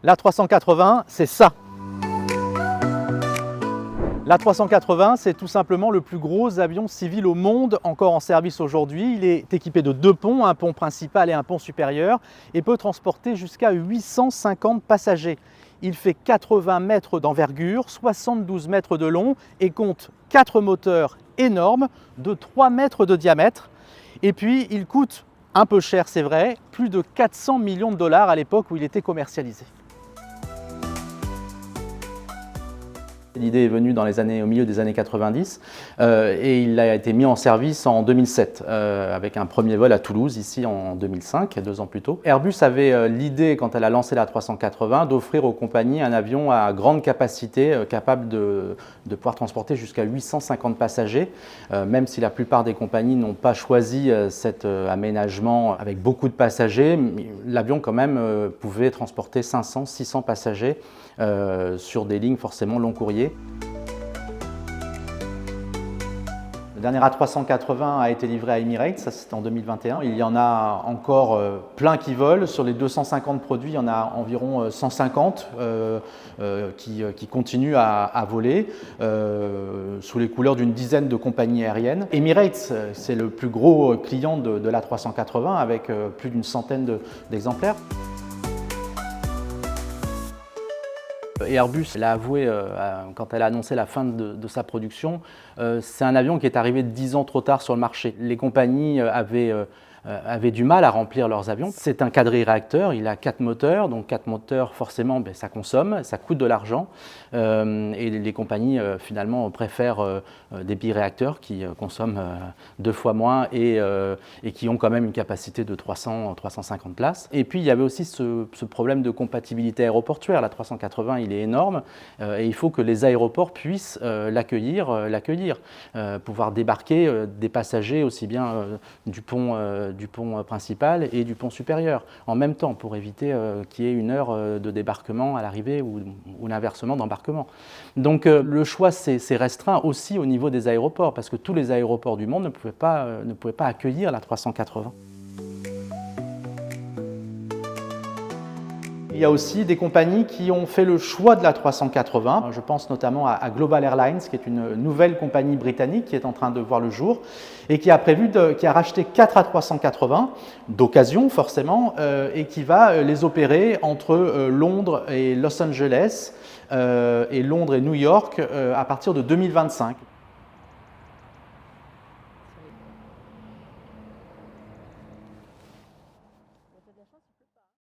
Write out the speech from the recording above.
L'A380, c'est ça. L'A380, c'est tout simplement le plus gros avion civil au monde encore en service aujourd'hui. Il est équipé de deux ponts, un pont principal et un pont supérieur, et peut transporter jusqu'à 850 passagers. Il fait 80 mètres d'envergure, 72 mètres de long et compte 4 moteurs énormes de 3 mètres de diamètre. Et puis, il coûte un peu cher, c'est vrai, plus de 400 millions de dollars à l'époque où il était commercialisé. L'idée est venue au milieu des années 90 et il a été mis en service en 2007 avec un premier vol à Toulouse, ici en 2005, 2 ans plus tôt. Airbus avait l'idée, quand elle a lancé la 380, d'offrir aux compagnies un avion à grande capacité, capable de pouvoir transporter jusqu'à 850 passagers, même si la plupart des compagnies n'ont pas choisi cet aménagement avec beaucoup de passagers. L'avion quand même pouvait transporter 500-600 passagers sur des lignes forcément long courrier. Le dernier A380 a été livré à Emirates, ça c'était en 2021. Il y en a encore plein qui volent. Sur les 250 produits, il y en a environ 150 qui continuent à voler sous les couleurs d'une dizaine de compagnies aériennes. Emirates, c'est le plus gros client de l'A380 avec plus d'une centaine d'exemplaires. Airbus l'a avoué quand elle a annoncé la fin de sa production, c'est un avion qui est arrivé 10 ans trop tard sur le marché. Les compagnies avaient du mal à remplir leurs avions. C'est un quadri-réacteur, il a 4 moteurs, donc 4 moteurs forcément ça consomme, ça coûte de l'argent et les compagnies finalement préfèrent des biréacteurs qui consomment 2 fois moins et qui ont quand même une capacité de 350 places. Et puis il y avait aussi ce problème de compatibilité aéroportuaire. La 380 il est énorme et il faut que les aéroports puissent l'accueillir, pouvoir débarquer des passagers aussi bien du pont principal et du pont supérieur en même temps pour éviter qu'il y ait une heure de débarquement à l'arrivée ou l'inversement d'embarquement. Donc le choix s'est restreint aussi au niveau des aéroports parce que tous les aéroports du monde ne pouvaient pas accueillir la 380. Il y a aussi des compagnies qui ont fait le choix de la 380. Je pense notamment à Global Airlines, qui est une nouvelle compagnie britannique qui est en train de voir le jour et qui a racheté 4 A380 d'occasion forcément et qui va les opérer entre Londres et Los Angeles et Londres et New York à partir de 2025.